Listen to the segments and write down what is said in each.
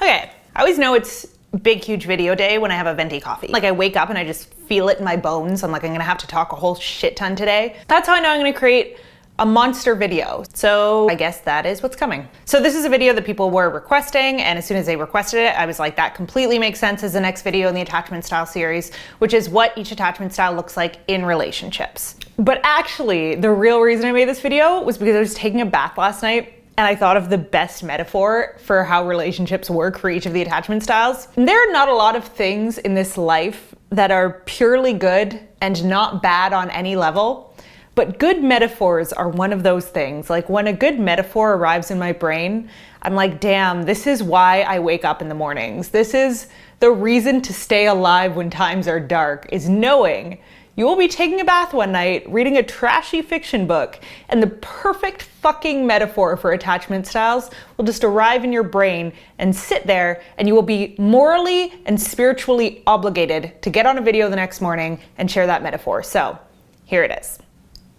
Okay, I always know it's big, huge video day when I have a venti coffee. Like I wake up and I just feel it in my bones. I'm like, I'm gonna have to talk a whole shit ton today. That's how I know I'm gonna create a monster video. So I guess that is what's coming. So this is a video that people were requesting, and as soon as they requested it, I was like, that completely makes sense as the next video in the attachment style series, which is what each attachment style looks like in relationships. But actually, the real reason I made this video was because I was taking a bath last night and I thought of the best metaphor for how relationships work for each of the attachment styles. There are not a lot of things in this life that are purely good and not bad on any level, but good metaphors are one of those things. Like when a good metaphor arrives in my brain, I'm like, damn, this is why I wake up in the mornings. This is the reason to stay alive when times are dark, is knowing you will be taking a bath one night, reading a trashy fiction book, and the perfect fucking metaphor for attachment styles will just arrive in your brain and sit there, and you will be morally and spiritually obligated to get on a video the next morning and share that metaphor. So here it is.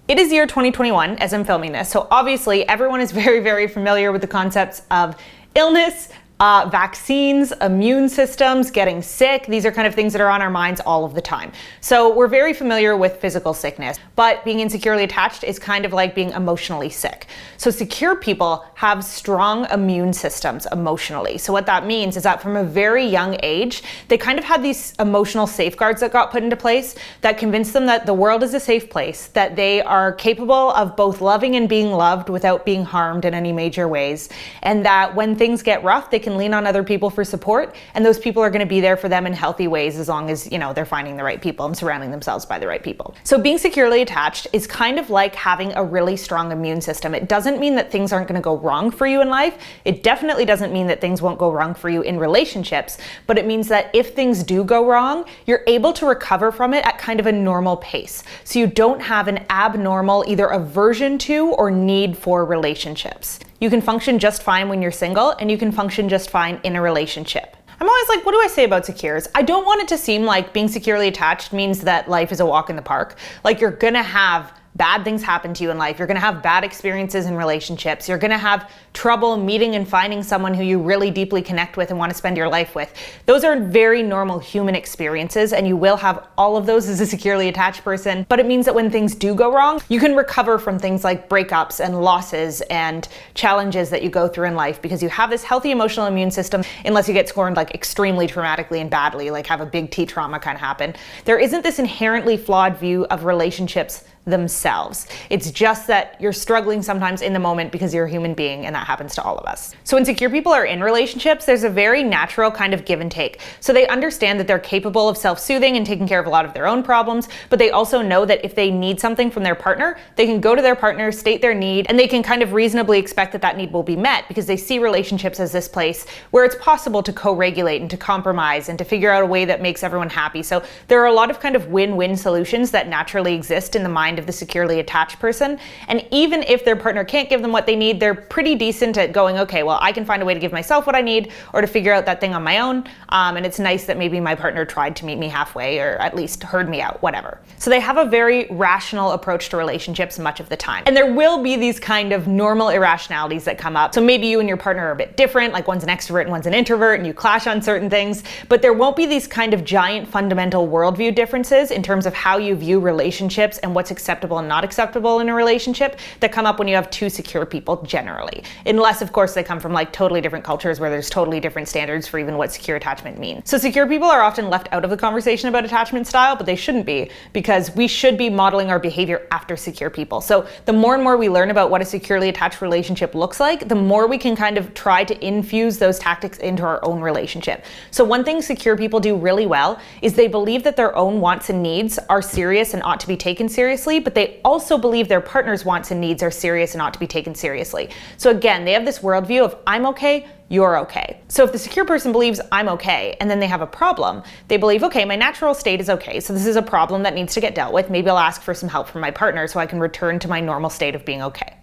It is year 2021 as I'm filming this, so obviously everyone is very, very familiar with the concepts of illness, vaccines, immune systems, getting sick. These are kind of things that are on our minds all of the time. So we're very familiar with physical sickness, but being insecurely attached is kind of like being emotionally sick. So secure people have strong immune systems emotionally. So what that means is that from a very young age, they kind of had these emotional safeguards that got put into place that convinced them that the world is a safe place, that they are capable of both loving and being loved without being harmed in any major ways, and that when things get rough, they can lean on other people for support, and those people are going to be there for them in healthy ways as long as, you know, they're finding the right people and surrounding themselves by the right people. So being securely attached is kind of like having a really strong immune system. It doesn't mean that things aren't going to go wrong for you in life. It definitely doesn't mean that things won't go wrong for you in relationships, but it means that if things do go wrong, you're able to recover from it at kind of a normal pace. So you don't have an abnormal either aversion to or need for relationships. You can function just fine when you're single, and you can function just fine in a relationship. I'm always like, what do I say about secures? I don't want it to seem like being securely attached means that life is a walk in the park. Like you're gonna have bad things happen to you in life. You're gonna have bad experiences in relationships. You're gonna have trouble meeting and finding someone who you really deeply connect with and want to spend your life with. Those are very normal human experiences, and you will have all of those as a securely attached person, but it means that when things do go wrong, you can recover from things like breakups and losses and challenges that you go through in life because you have this healthy emotional immune system, unless you get scorned like extremely traumatically and badly, like have a big T trauma kind of happen. There isn't this inherently flawed view of relationships themselves. It's just that you're struggling sometimes in the moment because you're a human being, and that happens to all of us. So when secure people are in relationships, there's a very natural kind of give and take. So they understand that they're capable of self-soothing and taking care of a lot of their own problems, but they also know that if they need something from their partner, they can go to their partner, state their need, and they can kind of reasonably expect that that need will be met because they see relationships as this place where it's possible to co-regulate and to compromise and to figure out a way that makes everyone happy. So there are a lot of kind of win-win solutions that naturally exist in the mind of the securely attached person. And even if their partner can't give them what they need, they're pretty decent at going, okay, well, I can find a way to give myself what I need or to figure out that thing on my own. And it's nice that maybe my partner tried to meet me halfway or at least heard me out, whatever. So they have a very rational approach to relationships much of the time. And there will be these kind of normal irrationalities that come up. So maybe you and your partner are a bit different, like one's an extrovert and one's an introvert, and you clash on certain things, but there won't be these kind of giant fundamental worldview differences in terms of how you view relationships and what's acceptable and not acceptable in a relationship that come up when you have two secure people generally. Unless, of course, they come from like totally different cultures where there's totally different standards for even what secure attachment means. So secure people are often left out of the conversation about attachment style, but they shouldn't be, because we should be modeling our behavior after secure people. So the more and more we learn about what a securely attached relationship looks like, the more we can kind of try to infuse those tactics into our own relationship. So one thing secure people do really well is they believe that their own wants and needs are serious and ought to be taken seriously, but they also believe their partner's wants and needs are serious and ought to be taken seriously. So again, they have this worldview of I'm okay, you're okay. So if the secure person believes I'm okay, and then they have a problem, they believe, okay, my natural state is okay, so this is a problem that needs to get dealt with. Maybe I'll ask for some help from my partner so I can return to my normal state of being okay.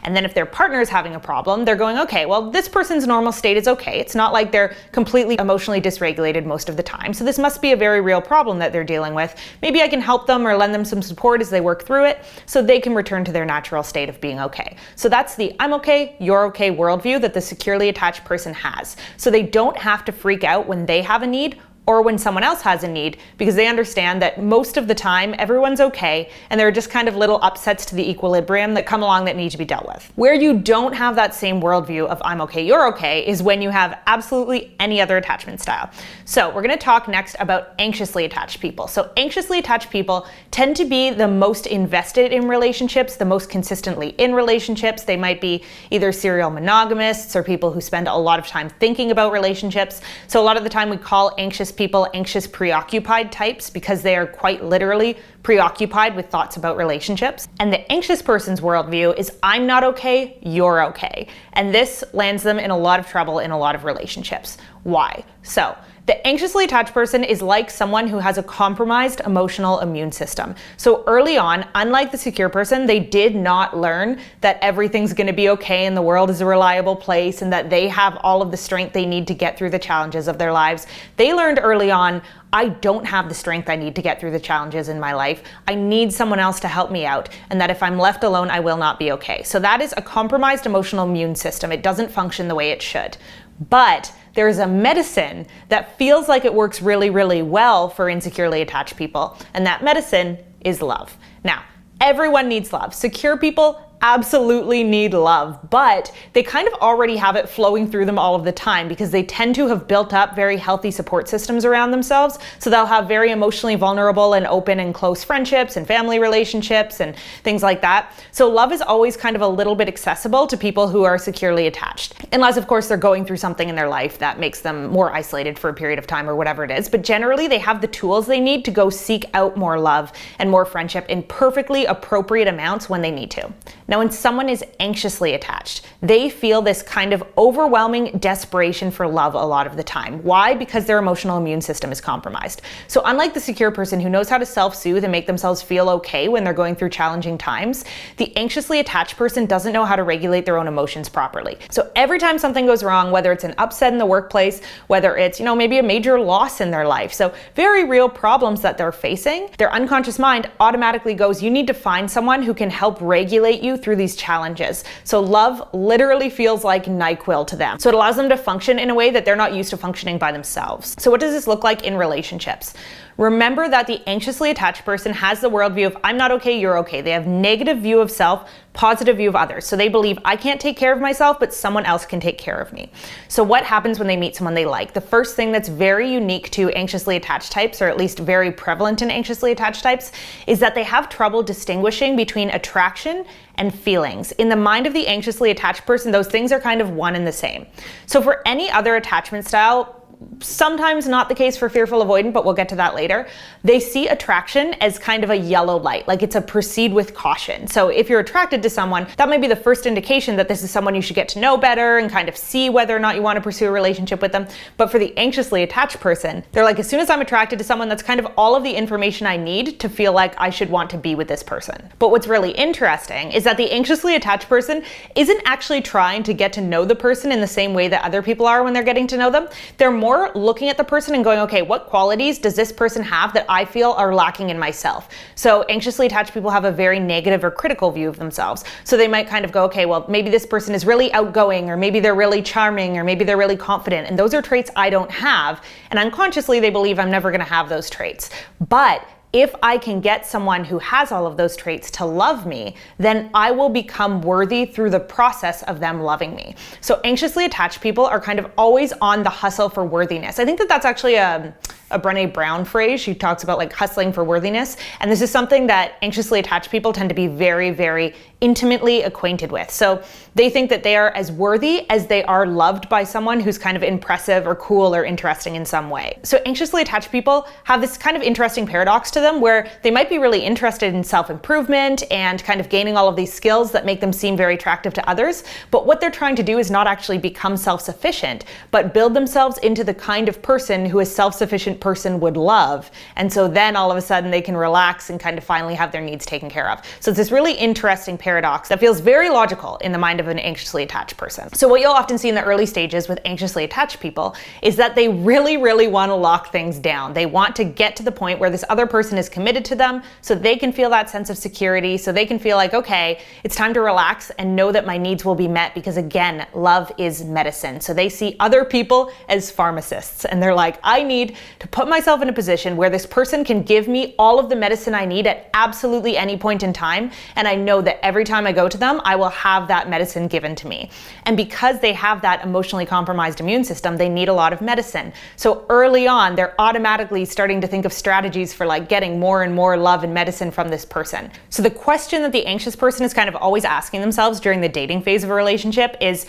And then if their partner is having a problem, they're going, okay, well, this person's normal state is okay. It's not like they're completely emotionally dysregulated most of the time. So this must be a very real problem that they're dealing with. Maybe I can help them or lend them some support as they work through it so they can return to their natural state of being okay. So that's the I'm okay, you're okay worldview that the securely attached person has. So they don't have to freak out when they have a need or when someone else has a need, because they understand that most of the time everyone's okay and there are just kind of little upsets to the equilibrium that come along that need to be dealt with. Where you don't have that same worldview of I'm okay, you're okay is when you have absolutely any other attachment style. So we're going to talk next about anxiously attached people. So anxiously attached people tend to be the most invested in relationships, the most consistently in relationships. They might be either serial monogamists or people who spend a lot of time thinking about relationships. So a lot of the time we call anxious people anxious preoccupied types because they are quite literally preoccupied with thoughts about relationships. And the anxious person's worldview is I'm not okay, you're okay. And this lands them in a lot of trouble in a lot of relationships. Why? So the anxiously attached person is like someone who has a compromised emotional immune system. So early on, unlike the secure person, they did not learn that everything's going to be okay and the world is a reliable place and that they have all of the strength they need to get through the challenges of their lives. They learned early on, I don't have the strength I need to get through the challenges in my life. I need someone else to help me out, and that if I'm left alone, I will not be okay. So that is a compromised emotional immune system. It doesn't function the way it should. But there's a medicine that feels like it works really, really well for insecurely attached people, and that medicine is love. Now, everyone needs love. Secure people absolutely need love, but they kind of already have it flowing through them all of the time because they tend to have built up very healthy support systems around themselves. So they'll have very emotionally vulnerable and open and close friendships and family relationships and things like that. So love is always kind of a little bit accessible to people who are securely attached, unless of course they're going through something in their life that makes them more isolated for a period of time or whatever it is. But generally they have the tools they need to go seek out more love and more friendship in perfectly appropriate amounts when they need to. Now, when someone is anxiously attached, they feel this kind of overwhelming desperation for love a lot of the time. Why? Because their emotional immune system is compromised. So unlike the secure person who knows how to self-soothe and make themselves feel okay when they're going through challenging times, the anxiously attached person doesn't know how to regulate their own emotions properly. So every time something goes wrong, whether it's an upset in the workplace, whether it's, maybe a major loss in their life, so very real problems that they're facing, their unconscious mind automatically goes, you need to find someone who can help regulate you through these challenges. So love literally feels like NyQuil to them. So it allows them to function in a way that they're not used to functioning by themselves. So what does this look like in relationships? Remember that the anxiously attached person has the worldview of I'm not okay, you're okay. They have negative view of self, positive view of others. So they believe I can't take care of myself, but someone else can take care of me. So what happens when they meet someone they like? The first thing that's very unique to anxiously attached types, or at least very prevalent in anxiously attached types, is that they have trouble distinguishing between attraction and feelings. In the mind of the anxiously attached person, those things are kind of one and the same. So for any other attachment style, sometimes not the case for fearful avoidant, but we'll get to that later. They see attraction as kind of a yellow light, like it's a proceed with caution. So if you're attracted to someone, that might be the first indication that this is someone you should get to know better and kind of see whether or not you want to pursue a relationship with them. But for the anxiously attached person, they're like, as soon as I'm attracted to someone, that's kind of all of the information I need to feel like I should want to be with this person. But what's really interesting is that the anxiously attached person isn't actually trying to get to know the person in the same way that other people are when they're getting to know them. They're more looking at the person and going, okay, what qualities does this person have that I feel are lacking in myself? So anxiously attached people have a very negative or critical view of themselves. So they might kind of go, okay, well, maybe this person is really outgoing, or maybe they're really charming, or maybe they're really confident. And those are traits I don't have. And unconsciously, they believe I'm never going to have those traits. But if I can get someone who has all of those traits to love me, then I will become worthy through the process of them loving me. So anxiously attached people are kind of always on the hustle for worthiness. I think that that's actually a Brené Brown phrase. She talks about like hustling for worthiness. And this is something that anxiously attached people tend to be very, very intimately acquainted with. So They think that they are as worthy as they are loved by someone who's kind of impressive or cool or interesting in some way. So anxiously attached people have this kind of interesting paradox to them where they might be really interested in self-improvement and kind of gaining all of these skills that make them seem very attractive to others, but what they're trying to do is not actually become self-sufficient, but build themselves into the kind of person who a self-sufficient person would love. And so then all of a sudden they can relax and kind of finally have their needs taken care of. So it's this really interesting paradox that feels very logical in the mind of an anxiously attached person. So what you'll often see in the early stages with anxiously attached people is that they really want to lock things down. They want to get to the point where this other person is committed to them so they can feel that sense of security, so they can feel like, okay, it's time to relax and know that my needs will be met, because again, love is medicine. So they see other people as pharmacists and they're like, I need to put myself in a position where this person can give me all of the medicine I need at absolutely any point in time, and I know that every time I go to them, I will have that medicine given to me. And because they have that emotionally compromised immune system, they need a lot of medicine. So early on, they're automatically starting to think of strategies for like getting more and more love and medicine from this person. So the question that the anxious person is kind of always asking themselves during the dating phase of a relationship is,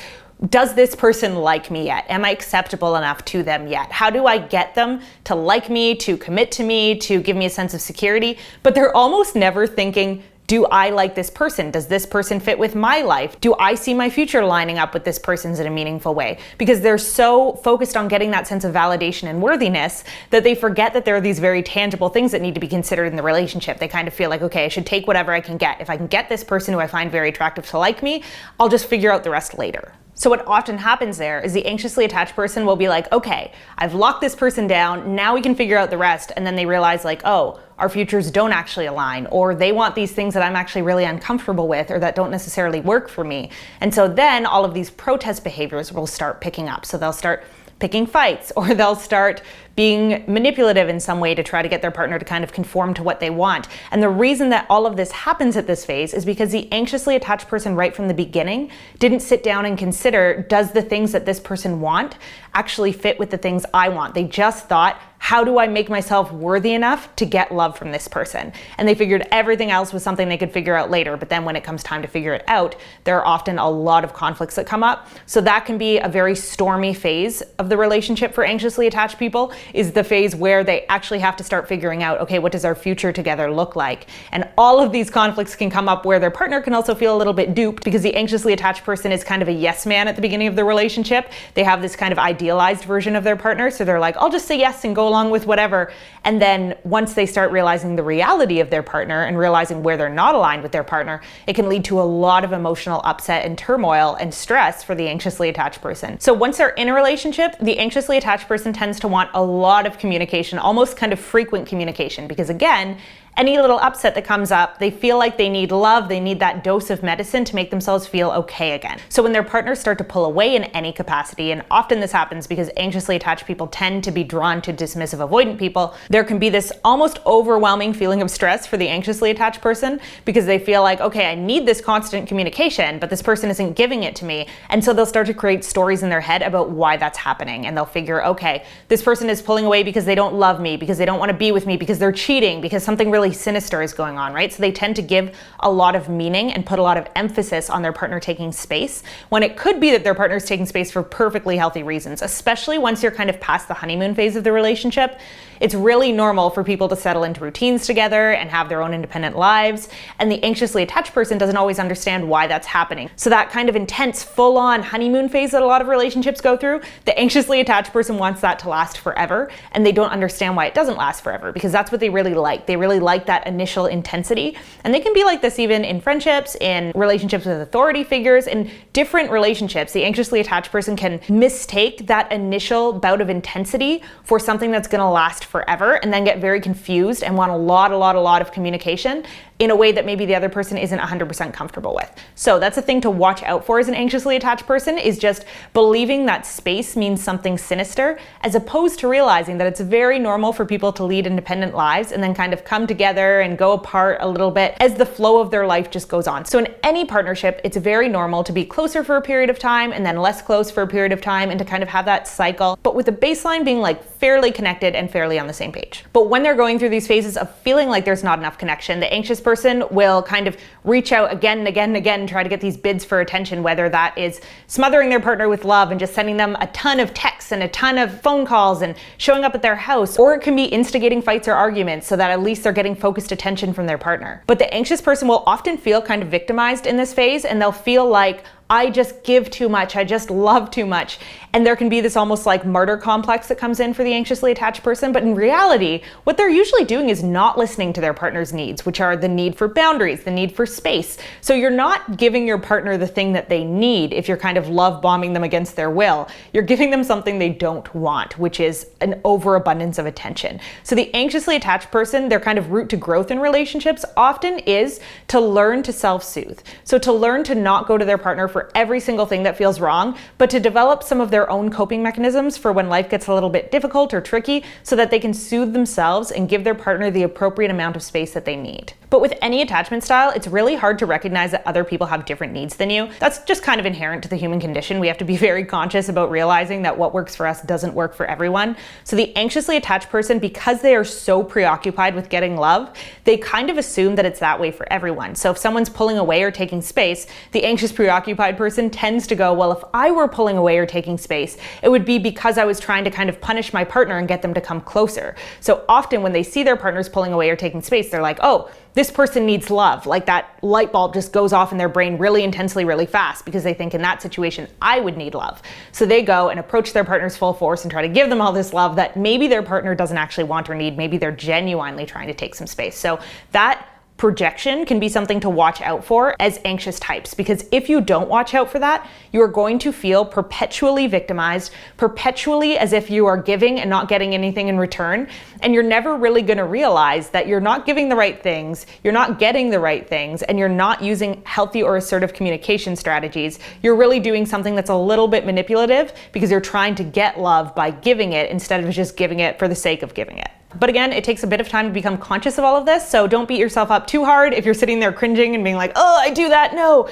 does this person like me yet? Am I acceptable enough to them yet? How do I get them to like me, to commit to me, to give me a sense of security? But they're almost never thinking, do I like this person? Does this person fit with my life? Do I see my future lining up with this person's in a meaningful way? Because they're so focused on getting that sense of validation and worthiness that they forget that there are these very tangible things that need to be considered in the relationship. They kind of feel like, okay, I should take whatever I can get. If I can get this person who I find very attractive to like me, I'll just figure out the rest later. So what often happens there is the anxiously attached person will be like, okay, I've locked this person down, now we can figure out the rest. And then they realize like, oh, our futures don't actually align, or they want these things that I'm actually really uncomfortable with or that don't necessarily work for me. And so then all of these protest behaviors will start picking up. So they'll start picking fights, or they'll start being manipulative in some way to try to get their partner to kind of conform to what they want. And the reason that all of this happens at this phase is because the anxiously attached person right from the beginning didn't sit down and consider, does the things that this person want actually fit with the things I want? They just thought, how do I make myself worthy enough to get love from this person? And they figured everything else was something they could figure out later. But then when it comes time to figure it out, there are often a lot of conflicts that come up. So that can be a very stormy phase of the relationship for anxiously attached people, is the phase where they actually have to start figuring out, okay, what does our future together look like? And all of these conflicts can come up where their partner can also feel a little bit duped, because the anxiously attached person is kind of a yes man at the beginning of the relationship. They have this kind of idealized version of their partner. So they're like, I'll just say yes and go along with whatever. And then once they start realizing the reality of their partner and realizing where they're not aligned with their partner, it can lead to a lot of emotional upset and turmoil and stress for the anxiously attached person. So once they're in a relationship, the anxiously attached person tends to want a lot of communication, almost kind of frequent communication, because again, any little upset that comes up, they feel like they need love, they need that dose of medicine to make themselves feel okay again. So when their partners start to pull away in any capacity, and often this happens because anxiously attached people tend to be drawn to dismissive avoidant people, there can be this almost overwhelming feeling of stress for the anxiously attached person, because they feel like, okay, I need this constant communication, but this person isn't giving it to me. And so they'll start to create stories in their head about why that's happening. And they'll figure, okay, this person is pulling away because they don't love me, because they don't want to be with me, because they're cheating, because something really sinister is going on, right? So they tend to give a lot of meaning and put a lot of emphasis on their partner taking space, when it could be that their partner is taking space for perfectly healthy reasons, especially once you're kind of past the honeymoon phase of the relationship. It's really normal for people to settle into routines together and have their own independent lives. And the anxiously attached person doesn't always understand why that's happening. So that kind of intense, full-on honeymoon phase that a lot of relationships go through, the anxiously attached person wants that to last forever. And they don't understand why it doesn't last forever, because that's what they really like. They really like that initial intensity. And they can be like this even in friendships, in relationships with authority figures, in different relationships. The anxiously attached person can mistake that initial bout of intensity for something that's going to last forever, and then get very confused and want a lot of communication in a way that maybe the other person isn't 100% comfortable with. So that's a thing to watch out for as an anxiously attached person, is just believing that space means something sinister, as opposed to realizing that it's very normal for people to lead independent lives and then kind of come together and go apart a little bit as the flow of their life just goes on. So in any partnership, it's very normal to be closer for a period of time and then less close for a period of time, and to kind of have that cycle. But with the baseline being like fairly connected and fairly on the same page. But when they're going through these phases of feeling like there's not enough connection, the anxious person will kind of reach out again and again and again and try to get these bids for attention, whether that is smothering their partner with love and just sending them a ton of texts and a ton of phone calls and showing up at their house, or it can be instigating fights or arguments so that at least they're getting focused attention from their partner. But the anxious person will often feel kind of victimized in this phase, and they'll feel like, I just give too much, I just love too much. And there can be this almost like martyr complex that comes in for the anxiously attached person. But in reality, what they're usually doing is not listening to their partner's needs, which are the need for boundaries, the need for space. So you're not giving your partner the thing that they need if you're kind of love bombing them against their will. You're giving them something they don't want, which is an overabundance of attention. So the anxiously attached person, their kind of route to growth in relationships often is to learn to self-soothe. So to learn to not go to their partner for every single thing that feels wrong, but to develop some of their own coping mechanisms for when life gets a little bit difficult or tricky so that they can soothe themselves and give their partner the appropriate amount of space that they need. But with any attachment style, it's really hard to recognize that other people have different needs than you. That's just kind of inherent to the human condition. We have to be very conscious about realizing that what works for us doesn't work for everyone. So the anxiously attached person, because they are so preoccupied with getting love, they kind of assume that it's that way for everyone. So if someone's pulling away or taking space, the anxious preoccupied person tends to go, well, if I were pulling away or taking space, it would be because I was trying to kind of punish my partner and get them to come closer. So often when they see their partners pulling away or taking space, they're like, oh, this person needs love. Like that light bulb just goes off in their brain really intensely, really fast, because they think in that situation, I would need love. So they go and approach their partners full force and try to give them all this love that maybe their partner doesn't actually want or need. Maybe they're genuinely trying to take some space. So that projection can be something to watch out for as anxious types, because if you don't watch out for that, you are going to feel perpetually victimized, perpetually as if you are giving and not getting anything in return, and you're never really going to realize that you're not giving the right things, you're not getting the right things, and you're not using healthy or assertive communication strategies. You're really doing something that's a little bit manipulative because you're trying to get love by giving it instead of just giving it for the sake of giving it. But again, it takes a bit of time to become conscious of all of this, so don't beat yourself up too hard if you're sitting there cringing and being like, oh, I do that, no.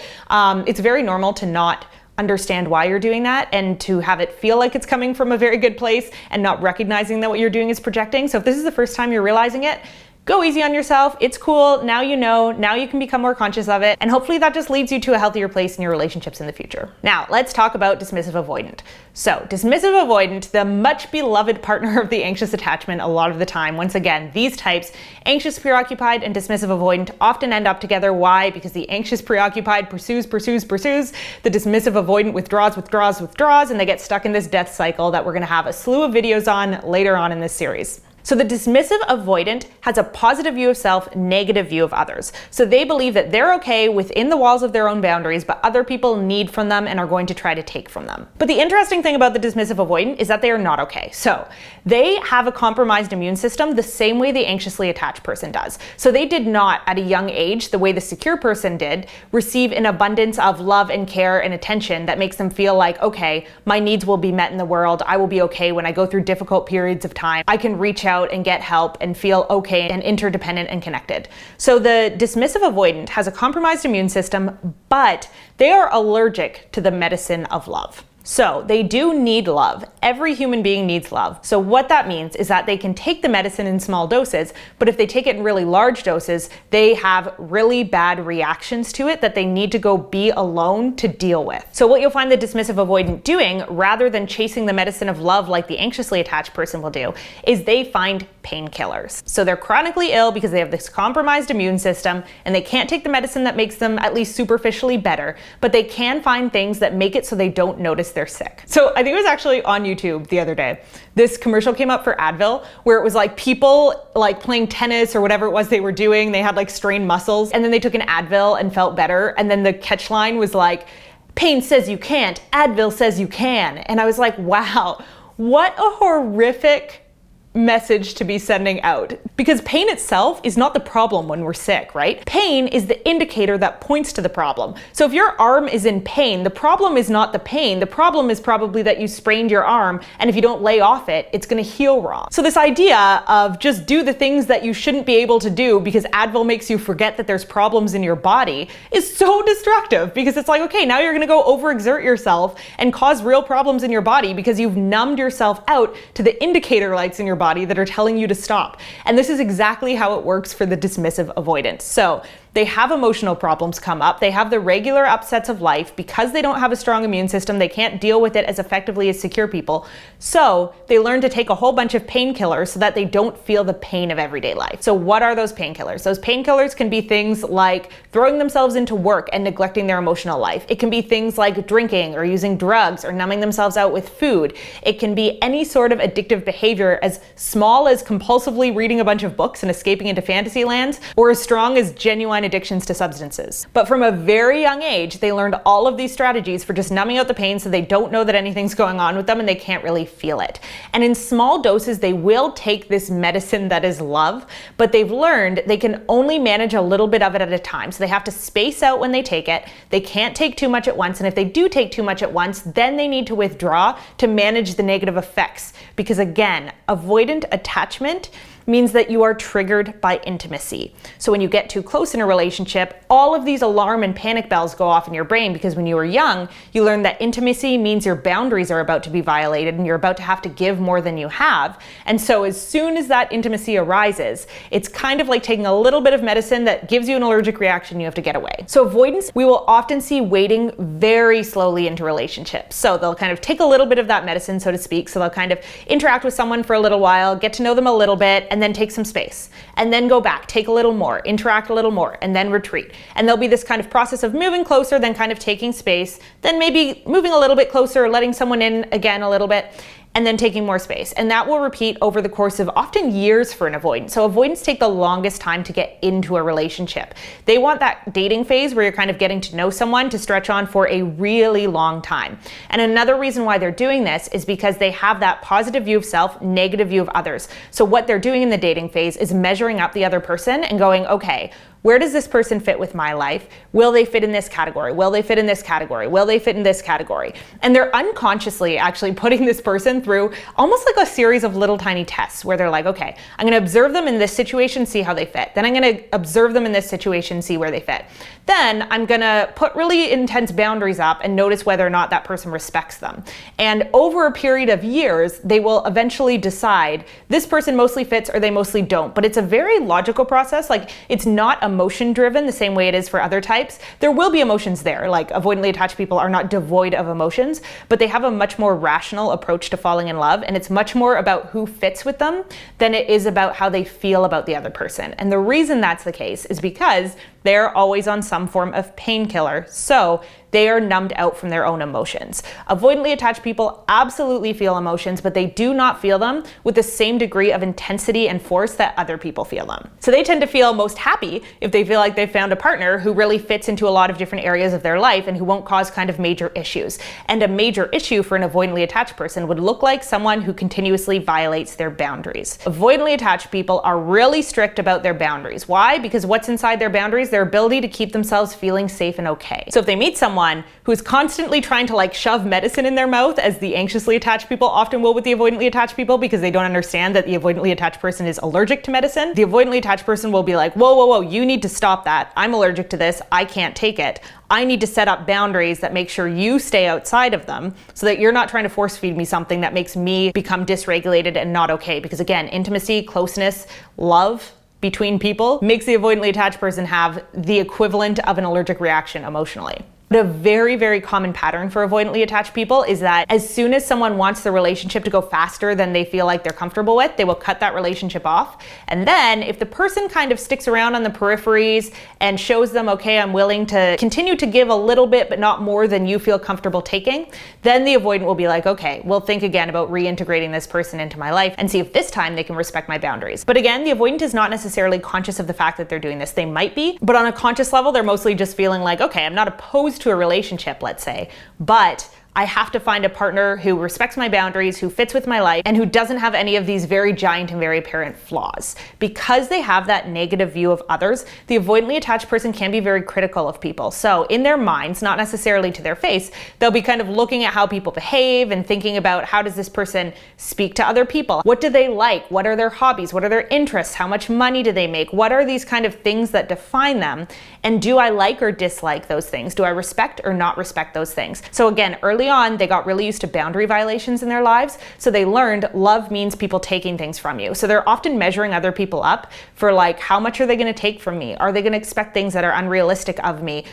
It's very normal to not understand why you're doing that and to have it feel like it's coming from a very good place and not recognizing that what you're doing is projecting. So if this is the first time you're realizing it, go easy on yourself. It's cool. Now you know. Now you can become more conscious of it. And hopefully that just leads you to a healthier place in your relationships in the future. Now, let's talk about dismissive avoidant. So, dismissive avoidant, the much beloved partner of the anxious attachment a lot of the time. Once again, these types, anxious preoccupied and dismissive avoidant, often end up together. Why? Because the anxious preoccupied pursues. The dismissive avoidant withdraws, and they get stuck in this death cycle that we're going to have a slew of videos on later on in this series. So the dismissive avoidant has a positive view of self, negative view of others. So they believe that they're okay within the walls of their own boundaries, but other people need from them and are going to try to take from them. But the interesting thing about the dismissive avoidant is that they are not okay. So they have a compromised immune system the same way the anxiously attached person does. So they did not, at a young age, the way the secure person did, receive an abundance of love and care and attention that makes them feel like, okay, my needs will be met in the world. I will be okay when I go through difficult periods of time. I can reach out and get help and feel okay and interdependent and connected. So the dismissive avoidant has a compromised immune system, but they are allergic to the medicine of love. So they do need love. Every human being needs love. So what that means is that they can take the medicine in small doses, but if they take it in really large doses, they have really bad reactions to it that they need to go be alone to deal with. So what you'll find the dismissive avoidant doing, rather than chasing the medicine of love like the anxiously attached person will do, is they find painkillers. So they're chronically ill because they have this compromised immune system and they can't take the medicine that makes them at least superficially better, but they can find things that make it so they don't notice they're sick. So I think it was actually on YouTube the other day. This commercial came up for Advil where it was like people like playing tennis or whatever it was they were doing. They had like strained muscles and then they took an Advil and felt better. And then the catch line was like, pain says you can't, Advil says you can. And I was like, wow, what a horrific message to be sending out, because pain itself is not the problem when we're sick, right? Pain is the indicator that points to the problem. So if your arm is in pain, the problem is not the pain. The problem is probably that you sprained your arm, and if you don't lay off it, it's going to heal wrong. So this idea of just do the things that you shouldn't be able to do because Advil makes you forget that there's problems in your body is so destructive, because it's like, okay, now you're going to go overexert yourself and cause real problems in your body because you've numbed yourself out to the indicator lights in your body that are telling you to stop. And this is exactly how it works for the dismissive avoidant. So they have emotional problems come up. They have the regular upsets of life because they don't have a strong immune system. They can't deal with it as effectively as secure people. So they learn to take a whole bunch of painkillers so that they don't feel the pain of everyday life. So what are those painkillers? Those painkillers can be things like throwing themselves into work and neglecting their emotional life. It can be things like drinking or using drugs or numbing themselves out with food. It can be any sort of addictive behavior, as small as compulsively reading a bunch of books and escaping into fantasy lands, or as strong as genuine addictions to substances. But from a very young age, they learned all of these strategies for just numbing out the pain so they don't know that anything's going on with them and they can't really feel it. And in small doses, they will take this medicine that is love, but they've learned they can only manage a little bit of it at a time. So they have to space out when they take it. They can't take too much at once. And if they do take too much at once, then they need to withdraw to manage the negative effects. Because again, avoidant attachment means that you are triggered by intimacy. So when you get too close in a relationship, all of these alarm and panic bells go off in your brain, because when you were young, you learned that intimacy means your boundaries are about to be violated and you're about to have to give more than you have. And so as soon as that intimacy arises, it's kind of like taking a little bit of medicine that gives you an allergic reaction. You have to get away. So avoidance, we will often see wading very slowly into relationships. So they'll kind of take a little bit of that medicine, so to speak. So they'll kind of interact with someone for a little while, get to know them a little bit, and then take some space, and then go back, take a little more, interact a little more, and then retreat. And there'll be this kind of process of moving closer, then kind of taking space, then maybe moving a little bit closer, letting someone in again a little bit, and then taking more space. And that will repeat over the course of often years for an avoidant. So avoidants take the longest time to get into a relationship. They want that dating phase where you're kind of getting to know someone to stretch on for a really long time. And another reason why they're doing this is because they have that positive view of self, negative view of others. So what they're doing in the dating phase is measuring up the other person and going, okay, where does this person fit with my life? Will they fit in this category? Will they fit in this category? Will they fit in this category? And they're unconsciously actually putting this person through almost like a series of little tiny tests where they're like, okay, I'm going to observe them in this situation, see how they fit. Then I'm going to observe them in this situation, see where they fit. Then I'm going to put really intense boundaries up and notice whether or not that person respects them. And over a period of years, they will eventually decide this person mostly fits or they mostly don't. But it's a very logical process. Like, it's not emotion driven the same way it is for other types. There will be emotions there. Like, avoidantly attached people are not devoid of emotions, but they have a much more rational approach to falling in love. And it's much more about who fits with them than it is about how they feel about the other person. And the reason that's the case is because they're always on some form of painkiller. So they are numbed out from their own emotions. Avoidantly attached people absolutely feel emotions, but they do not feel them with the same degree of intensity and force that other people feel them. So they tend to feel most happy if they feel like they've found a partner who really fits into a lot of different areas of their life and who won't cause kind of major issues. And a major issue for an avoidantly attached person would look like someone who continuously violates their boundaries. Avoidantly attached people are really strict about their boundaries. Why? Because what's inside their boundaries? Their ability to keep themselves feeling safe and okay. So if they meet someone who's constantly trying to like shove medicine in their mouth, as the anxiously attached people often will with the avoidantly attached people, because they don't understand that the avoidantly attached person is allergic to medicine, the avoidantly attached person will be like, whoa, whoa, whoa, you need to stop that. I'm allergic to this. I can't take it. I need to set up boundaries that make sure you stay outside of them so that you're not trying to force feed me something that makes me become dysregulated and not okay. Because again, intimacy, closeness, love between people makes the avoidantly attached person have the equivalent of an allergic reaction emotionally. But a very, very common pattern for avoidantly attached people is that as soon as someone wants the relationship to go faster than they feel like they're comfortable with, they will cut that relationship off. And then if the person kind of sticks around on the peripheries and shows them, okay, I'm willing to continue to give a little bit, but not more than you feel comfortable taking, then the avoidant will be like, okay, we'll think again about reintegrating this person into my life and see if this time they can respect my boundaries. But again, the avoidant is not necessarily conscious of the fact that they're doing this. They might be, but on a conscious level, they're mostly just feeling like, okay, I'm not opposed to a relationship, let's say, but I have to find a partner who respects my boundaries, who fits with my life, and who doesn't have any of these very giant and very apparent flaws. Because they have that negative view of others, the avoidantly attached person can be very critical of people. So in their minds, not necessarily to their face, they'll be kind of looking at how people behave and thinking about how does this person speak to other people? What do they like? What are their hobbies? What are their interests? How much money do they make? What are these kind of things that define them? And do I like or dislike those things? Do I respect or not respect those things? So again, early on, they got really used to boundary violations in their lives. So they learned love means people taking things from you. So they're often measuring other people up for like, how much are they going to take from me? Are they going to expect things that are unrealistic of me?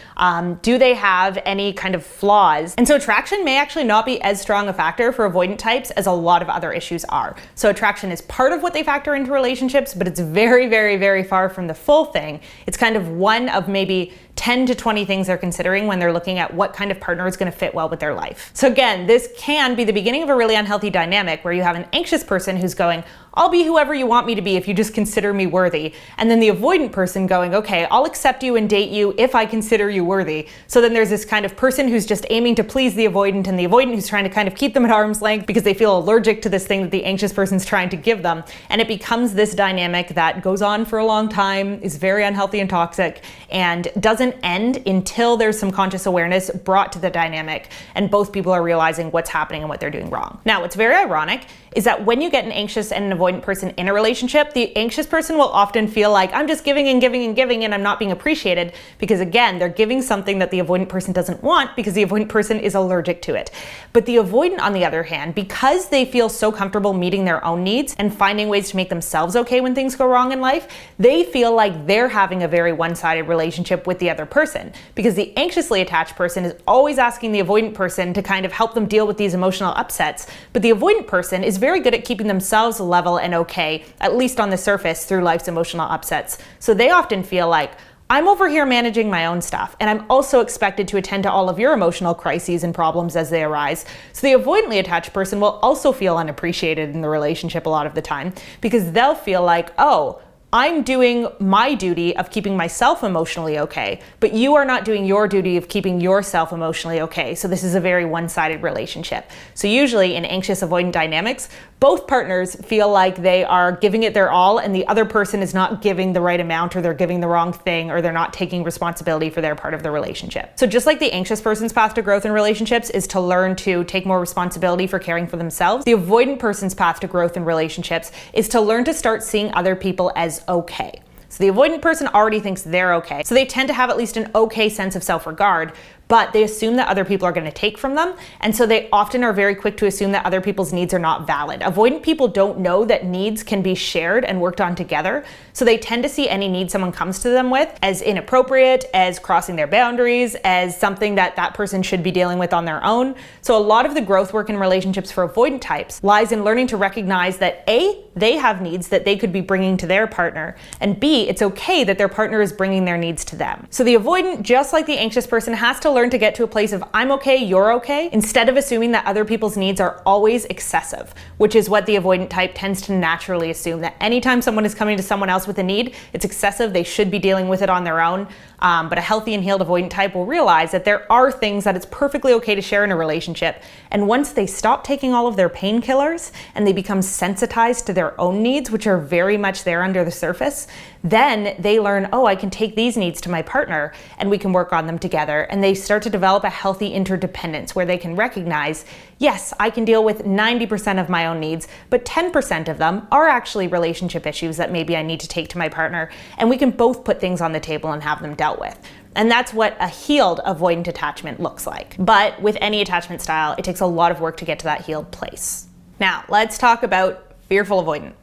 Do they have any kind of flaws? And so attraction may actually not be as strong a factor for avoidant types as a lot of other issues are. So attraction is part of what they factor into relationships, but it's very, very, very far from the full thing. It's kind of one of maybe 10 to 20 things they're considering when they're looking at what kind of partner is going to fit well with their life. So again, this can be the beginning of a really unhealthy dynamic where you have an anxious person who's going, I'll be whoever you want me to be if you just consider me worthy. And then the avoidant person going, okay, I'll accept you and date you if I consider you worthy. So then there's this kind of person who's just aiming to please the avoidant, and the avoidant who's trying to kind of keep them at arm's length because they feel allergic to this thing that the anxious person's trying to give them. And it becomes this dynamic that goes on for a long time, is very unhealthy and toxic, and doesn't end until there's some conscious awareness brought to the dynamic and both people are realizing what's happening and what they're doing wrong. Now, what's very ironic is that when you get an anxious and an avoidant person in a relationship, the anxious person will often feel like I'm just giving and giving and giving and I'm not being appreciated, because again, they're giving something that the avoidant person doesn't want because the avoidant person is allergic to it. But the avoidant, on the other hand, because they feel so comfortable meeting their own needs and finding ways to make themselves okay when things go wrong in life, they feel like they're having a very one-sided relationship with the other person, because the anxiously attached person is always asking the avoidant person to kind of help them deal with these emotional upsets, but the avoidant person is very good at keeping themselves level and okay, at least on the surface, through life's emotional upsets. So they often feel like, I'm over here managing my own stuff, and I'm also expected to attend to all of your emotional crises and problems as they arise. So the avoidantly attached person will also feel unappreciated in the relationship a lot of the time, because they'll feel like, oh, I'm doing my duty of keeping myself emotionally okay, but you are not doing your duty of keeping yourself emotionally okay. So this is a very one-sided relationship. So usually in anxious avoidant dynamics, both partners feel like they are giving it their all and the other person is not giving the right amount, or they're giving the wrong thing, or they're not taking responsibility for their part of the relationship. So just like the anxious person's path to growth in relationships is to learn to take more responsibility for caring for themselves, the avoidant person's path to growth in relationships is to learn to start seeing other people as okay. So the avoidant person already thinks they're okay. So they tend to have at least an okay sense of self-regard, but they assume that other people are going to take from them. And so they often are very quick to assume that other people's needs are not valid. Avoidant people don't know that needs can be shared and worked on together. So they tend to see any need someone comes to them with as inappropriate, as crossing their boundaries, as something that that person should be dealing with on their own. So a lot of the growth work in relationships for avoidant types lies in learning to recognize that A, they have needs that they could be bringing to their partner, and B, it's okay that their partner is bringing their needs to them. So the avoidant, just like the anxious person, has to learn to get to a place of I'm okay, you're okay, instead of assuming that other people's needs are always excessive, which is what the avoidant type tends to naturally assume, that anytime someone is coming to someone else with a need, it's excessive, they should be dealing with it on their own. But a healthy and healed avoidant type will realize that there are things that it's perfectly okay to share in a relationship. And once they stop taking all of their painkillers and they become sensitized to their own needs, which are very much there under the surface, then they learn, oh, I can take these needs to my partner and we can work on them together. And they start to develop a healthy interdependence where they can recognize, yes, I can deal with 90% of my own needs, but 10% of them are actually relationship issues that maybe I need to take to my partner. And we can both put things on the table and have them dealt with. And that's what a healed avoidant attachment looks like. But with any attachment style, it takes a lot of work to get to that healed place. Now, let's talk about fearful avoidant.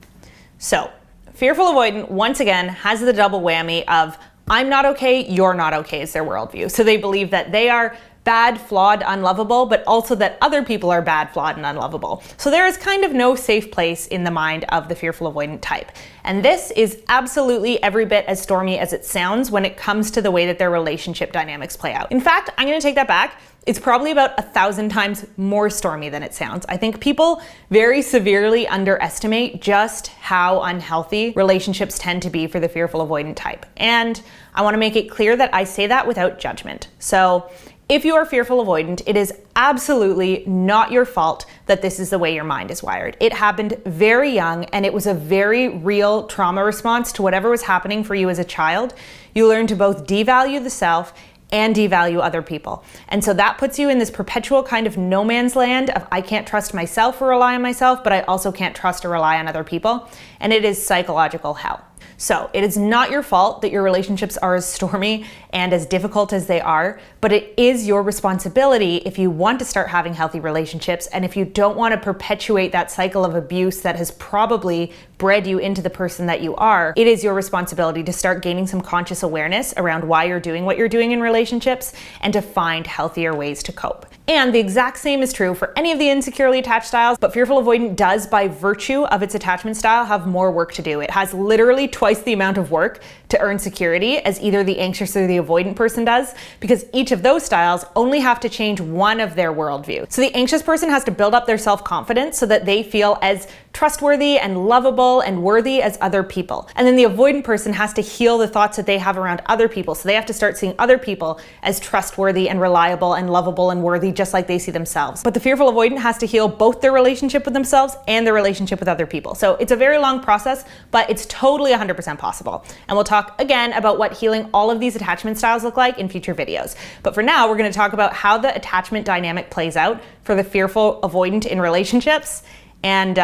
So, fearful avoidant, once again, has the double whammy of I'm not okay, you're not okay is their worldview. So they believe that they are bad, flawed, unlovable, but also that other people are bad, flawed, and unlovable. So there is kind of no safe place in the mind of the fearful avoidant type. And this is absolutely every bit as stormy as it sounds when it comes to the way that their relationship dynamics play out. In fact, I'm going to take that back. It's probably about 1,000 times more stormy than it sounds. I think people very severely underestimate just how unhealthy relationships tend to be for the fearful avoidant type. And I want to make it clear that I say that without judgment. So If you are fearful avoidant, it is absolutely not your fault that this is the way your mind is wired. It happened very young, and it was a very real trauma response to whatever was happening for you as a child. You learn to both devalue the self and devalue other people. And so that puts you in this perpetual kind of no man's land of I can't trust myself or rely on myself, but I also can't trust or rely on other people. And it is psychological hell. So it is not your fault that your relationships are as stormy and as difficult as they are, but it is your responsibility if you want to start having healthy relationships and if you don't want to perpetuate that cycle of abuse that has probably bred you into the person that you are. It is your responsibility to start gaining some conscious awareness around why you're doing what you're doing in relationships and to find healthier ways to cope. And the exact same is true for any of the insecurely attached styles, but fearful avoidant does, by virtue of its attachment style, have more work to do. It has literally twice the amount of work to earn security as either the anxious or the avoidant person does, because each of those styles only have to change one of their worldview. So the anxious person has to build up their self-confidence so that they feel as trustworthy and lovable and worthy as other people. And then the avoidant person has to heal the thoughts that they have around other people. So they have to start seeing other people as trustworthy and reliable and lovable and worthy, just like they see themselves. But the fearful avoidant has to heal both their relationship with themselves and their relationship with other people. So it's a very long process, but it's totally 100% possible. And we'll talk again about what healing all of these attachment styles look like in future videos. But for now, we're going to talk about how the attachment dynamic plays out for the fearful avoidant in relationships. And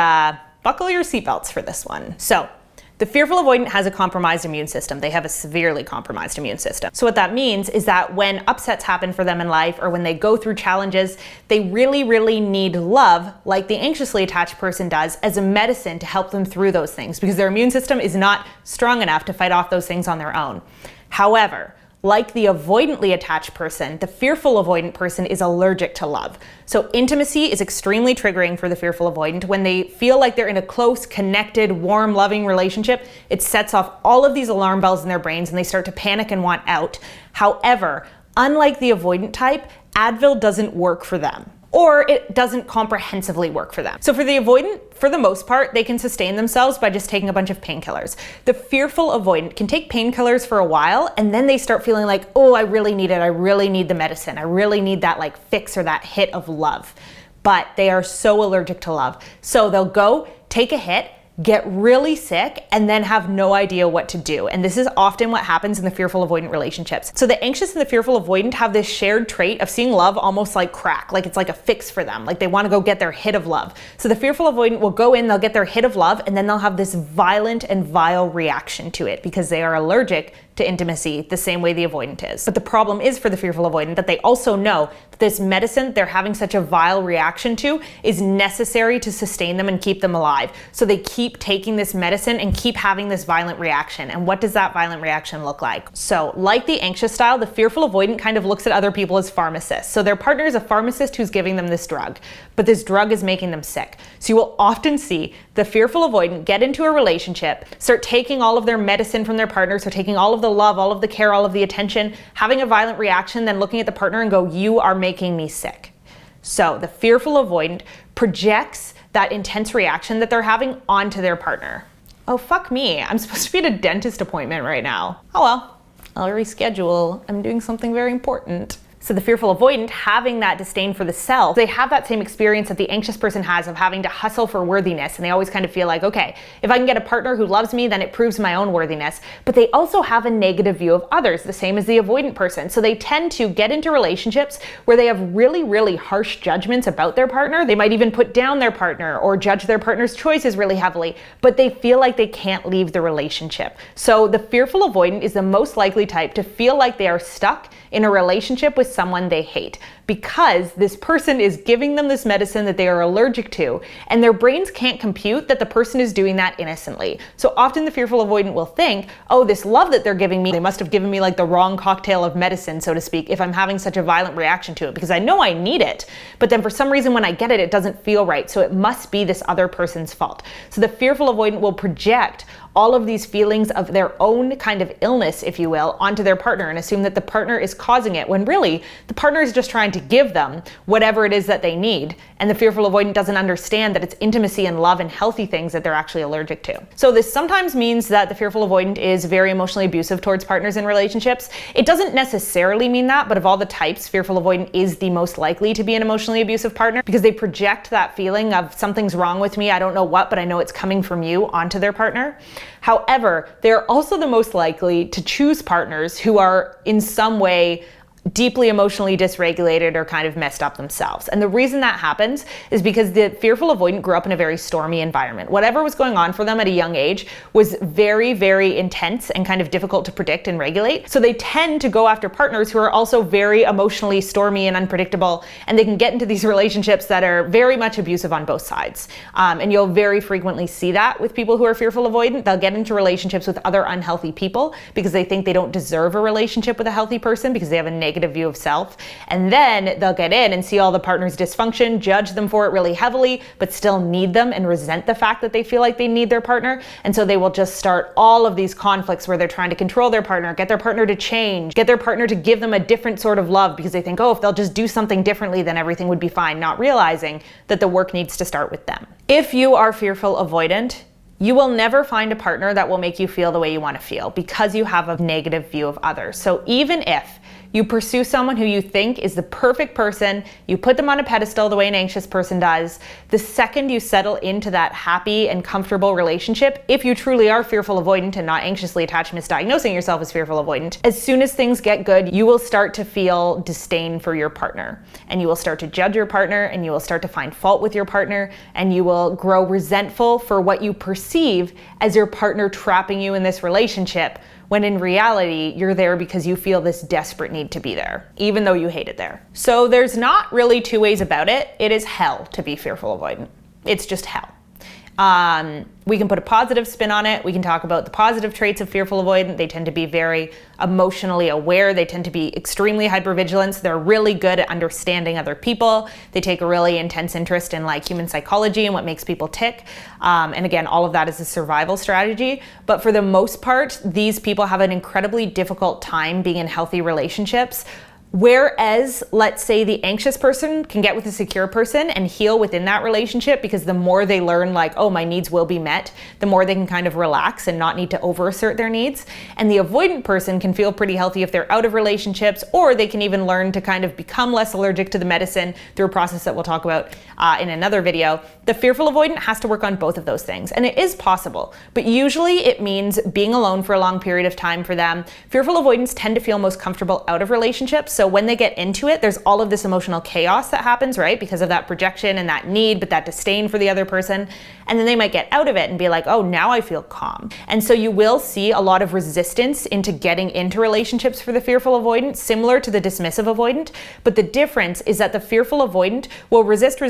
buckle your seatbelts for this one. So the fearful avoidant has a compromised immune system. They have a severely compromised immune system. So what that means is that when upsets happen for them in life or when they go through challenges, they really, really need love, like the anxiously attached person does, as a medicine to help them through those things because their immune system is not strong enough to fight off those things on their own. However, like the avoidantly attached person, the fearful avoidant person is allergic to love. So intimacy is extremely triggering for the fearful avoidant. When they feel like they're in a close, connected, warm, loving relationship, it sets off all of these alarm bells in their brains and they start to panic and want out. However, unlike the avoidant type, Advil doesn't work for them, or it doesn't comprehensively work for them. So for the avoidant, for the most part, they can sustain themselves by just taking a bunch of painkillers. The fearful avoidant can take painkillers for a while and then they start feeling like, oh, I really need it. I really need the medicine. I really need that like fix or that hit of love. But they are so allergic to love. So they'll go take a hit, get really sick, and then have no idea what to do. And this is often what happens in the fearful avoidant relationships. So the anxious and the fearful avoidant have this shared trait of seeing love almost like crack, like it's like a fix for them, like they want to go get their hit of love. So the fearful avoidant will go in, they'll get their hit of love, and then they'll have this violent and vile reaction to it because they are allergic to intimacy the same way the avoidant is. But the problem is for the fearful avoidant that they also know that this medicine they're having such a vile reaction to is necessary to sustain them and keep them alive. So they keep taking this medicine and keep having this violent reaction. And what does that violent reaction look like? So like the anxious style, the fearful avoidant kind of looks at other people as pharmacists. So their partner is a pharmacist who's giving them this drug, but this drug is making them sick. So you will often see the fearful avoidant get into a relationship, start taking all of their medicine from their partner, so taking all of the love, all of the care, all of the attention, having a violent reaction, then looking at the partner and go, you are making me sick. So the fearful avoidant projects that intense reaction that they're having onto their partner. Oh, fuck me. I'm supposed to be at a dentist appointment right now. Oh well, I'll reschedule. I'm doing something very important. So the fearful avoidant, having that disdain for the self, they have that same experience that the anxious person has of having to hustle for worthiness. And they always kind of feel like, okay, if I can get a partner who loves me, then it proves my own worthiness. But they also have a negative view of others, the same as the avoidant person. So they tend to get into relationships where they have really, really harsh judgments about their partner. They might even put down their partner or judge their partner's choices really heavily, but they feel like they can't leave the relationship. So the fearful avoidant is the most likely type to feel like they are stuck in a relationship with someone they hate because this person is giving them this medicine that they are allergic to, and their brains can't compute that the person is doing that innocently. So often the fearful avoidant will think, oh, this love that they're giving me, they must have given me like the wrong cocktail of medicine, so to speak, if I'm having such a violent reaction to it, because I know I need it, but then for some reason when I get it, it doesn't feel right, so it must be this other person's fault. So the fearful avoidant will project all of these feelings of their own kind of illness, if you will, onto their partner and assume that the partner is causing it, when really the partner is just trying to to give them whatever it is that they need. And the fearful avoidant doesn't understand that it's intimacy and love and healthy things that they're actually allergic to. So this sometimes means that the fearful avoidant is very emotionally abusive towards partners in relationships. It doesn't necessarily mean that, but of all the types, fearful avoidant is the most likely to be an emotionally abusive partner because they project that feeling of something's wrong with me, I don't know what, but I know it's coming from you onto their partner. However, they're also the most likely to choose partners who are in some way deeply emotionally dysregulated or kind of messed up themselves. And the reason that happens is because the fearful avoidant grew up in a very stormy environment. Whatever was going on for them at a young age was very, very intense and kind of difficult to predict and regulate. So they tend to go after partners who are also very emotionally stormy and unpredictable, and they can get into these relationships that are very much abusive on both sides. And you'll very frequently see that with people who are fearful avoidant. They'll get into relationships with other unhealthy people because they think they don't deserve a relationship with a healthy person because they have a negative view of self. And then they'll get in and see all the partner's dysfunction, judge them for it really heavily, but still need them and resent the fact that they feel like they need their partner. And so they will just start all of these conflicts where they're trying to control their partner, get their partner to change, get their partner to give them a different sort of love because they think, oh, if they'll just do something differently, then everything would be fine, not realizing that the work needs to start with them. If you are fearful avoidant, you will never find a partner that will make you feel the way you want to feel because you have a negative view of others. So even if you pursue someone who you think is the perfect person, you put them on a pedestal the way an anxious person does, the second you settle into that happy and comfortable relationship, if you truly are fearful avoidant and not anxiously attached, misdiagnosing yourself as fearful avoidant, as soon as things get good, you will start to feel disdain for your partner. And you will start to judge your partner, and you will start to find fault with your partner, and you will grow resentful for what you perceive as your partner trapping you in this relationship, when in reality, you're there because you feel this desperate need to be there, even though you hate it there. So there's not really two ways about it. It is hell to be fearful avoidant. It's just hell. We can put a positive spin on it. We can talk about the positive traits of fearful avoidant. They tend to be very emotionally aware. They tend to be extremely hypervigilant. So they're really good at understanding other people. They take a really intense interest in like human psychology and what makes people tick. And again, all of that is a survival strategy. But for the most part, these people have an incredibly difficult time being in healthy relationships. Whereas, let's say the anxious person can get with a secure person and heal within that relationship because the more they learn like, oh, my needs will be met, the more they can kind of relax and not need to overassert their needs. And the avoidant person can feel pretty healthy if they're out of relationships, or they can even learn to kind of become less allergic to the medicine through a process that we'll talk about in another video. The fearful avoidant has to work on both of those things, and it is possible, but usually it means being alone for a long period of time for them. Fearful avoidants tend to feel most comfortable out of relationships. So when they get into it, there's all of this emotional chaos that happens, right? Because of that projection and that need, but that disdain for the other person. And then they might get out of it and be like, oh, now I feel calm. And so you will see a lot of resistance into getting into relationships for the fearful avoidant, similar to the dismissive avoidant. But the difference is that the fearful avoidant will resist,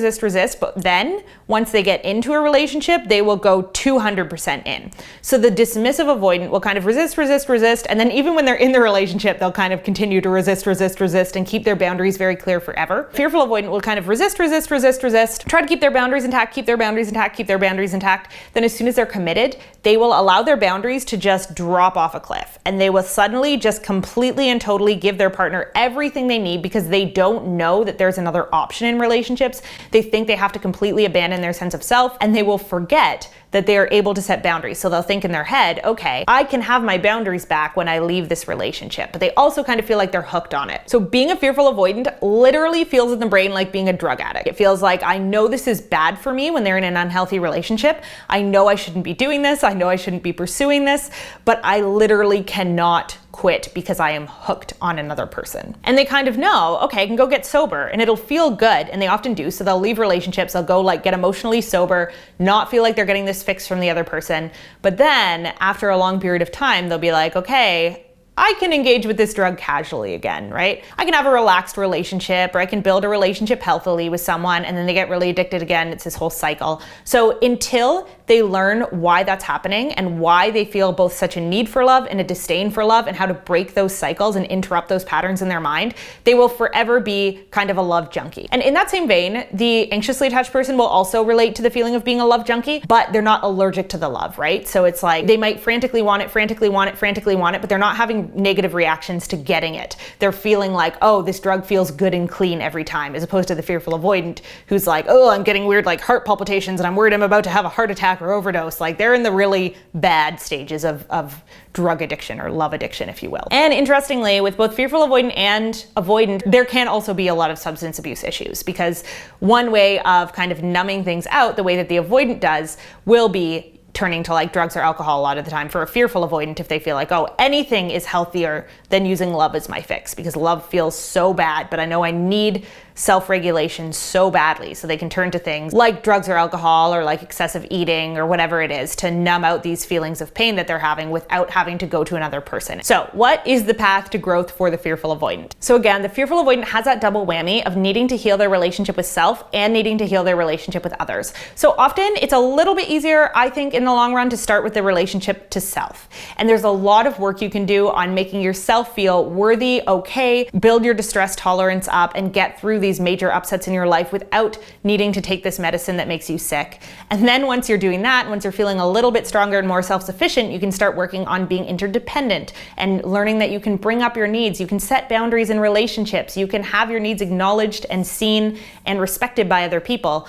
but then once they get into a relationship, they will go 200% in. So the dismissive avoidant will kind of resist, and then even when they're in the relationship, they'll kind of continue to resist, and keep their boundaries very clear forever. Fearful avoidant will kind of resist, try to keep their boundaries intact, keep their boundaries intact. Then as soon as they're committed, they will allow their boundaries to just drop off a cliff. And they will suddenly just completely and totally give their partner everything they need because they don't know that there's another option in relationships. They think they have to completely abandon their sense of self, and they will forget that they are able to set boundaries. So they'll think in their head, okay, I can have my boundaries back when I leave this relationship. But they also kind of feel like they're hooked on it. So being a fearful avoidant literally feels in the brain like being a drug addict. It feels like, I know this is bad for me when they're in an unhealthy relationship. I know I shouldn't be doing this. I know I shouldn't be pursuing this, but I literally cannot quit because I am hooked on another person. And they kind of know, okay, I can go get sober and it'll feel good. And they often do. So they'll leave relationships, they'll go like get emotionally sober, not feel like they're getting this fix from the other person. But then after a long period of time, they'll be like, okay, I can engage with this drug casually again, right? I can have a relaxed relationship, or I can build a relationship healthily with someone, and then they get really addicted again. It's this whole cycle. So until they learn why that's happening and why they feel both such a need for love and a disdain for love and how to break those cycles and interrupt those patterns in their mind, they will forever be kind of a love junkie. And in that same vein, the anxiously attached person will also relate to the feeling of being a love junkie, but they're not allergic to the love, right? So it's like they might frantically want it, but they're not having having negative reactions to getting it. They're feeling like, oh, this drug feels good and clean every time, as opposed to the fearful avoidant who's like, oh, I'm getting weird like heart palpitations and I'm worried I'm about to have a heart attack or overdose. Like they're in the really bad stages of drug addiction or love addiction, if you will. And interestingly, with both fearful avoidant and avoidant, there can also be a lot of substance abuse issues, because one way of kind of numbing things out, the way that the avoidant does, will be turning to like drugs or alcohol a lot of the time. For a fearful avoidant, if they feel like, oh, anything is healthier than using love as my fix, because love feels so bad, but I know I need self-regulation so badly, so they can turn to things like drugs or alcohol or like excessive eating or whatever it is to numb out these feelings of pain that they're having without having to go to another person. So what is the path to growth for the fearful avoidant? So again, the fearful avoidant has that double whammy of needing to heal their relationship with self and needing to heal their relationship with others. So often it's a little bit easier, I think, in the long run to start with the relationship to self. And there's a lot of work you can do on making yourself feel worthy, okay, build your distress tolerance up, and get through these major upsets in your life without needing to take this medicine that makes you sick. And then once you're doing that, once you're feeling a little bit stronger and more self-sufficient, you can start working on being interdependent and learning that you can bring up your needs, you can set boundaries in relationships, you can have your needs acknowledged and seen and respected by other people.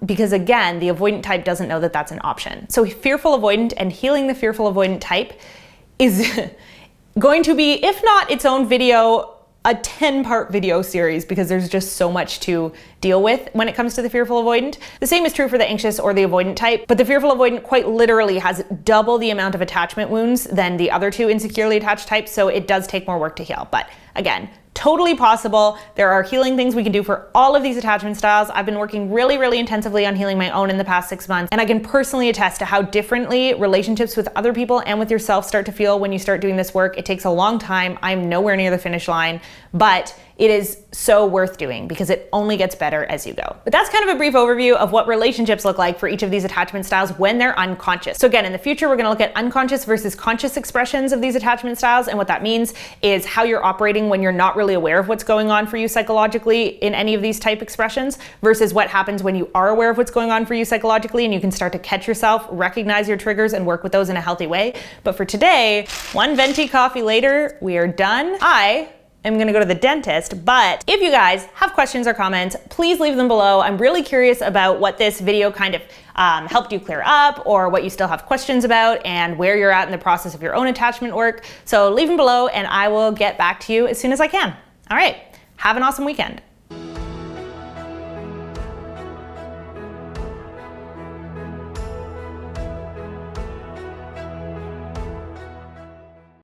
Because again, the avoidant type doesn't know that that's an option. So fearful avoidant and healing the fearful avoidant type is going to be, if not its own video, a 10-part video series, because there's just so much to deal with when it comes to the fearful avoidant. The same is true for the anxious or the avoidant type, but the fearful avoidant quite literally has double the amount of attachment wounds than the other two insecurely attached types, so it does take more work to heal. But again, totally possible. There are healing things we can do for all of these attachment styles. I've been working really, really intensively on healing my own in the past 6 months, and I can personally attest to how differently relationships with other people and with yourself start to feel when you start doing this work. It takes a long time. I'm nowhere near the finish line, but it is so worth doing because it only gets better as you go. But that's kind of a brief overview of what relationships look like for each of these attachment styles when they're unconscious. So again, in the future, we're gonna look at unconscious versus conscious expressions of these attachment styles. And what that means is how you're operating when you're not really aware of what's going on for you psychologically in any of these type expressions versus what happens when you are aware of what's going on for you psychologically and you can start to catch yourself, recognize your triggers, and work with those in a healthy way. But for today, one venti coffee later, we are done. I'm gonna go to the dentist, but if you guys have questions or comments, please leave them below. I'm really curious about what this video kind of helped you clear up, or what you still have questions about, and where you're at in the process of your own attachment work. So leave them below and I will get back to you as soon as I can. All right, have an awesome weekend.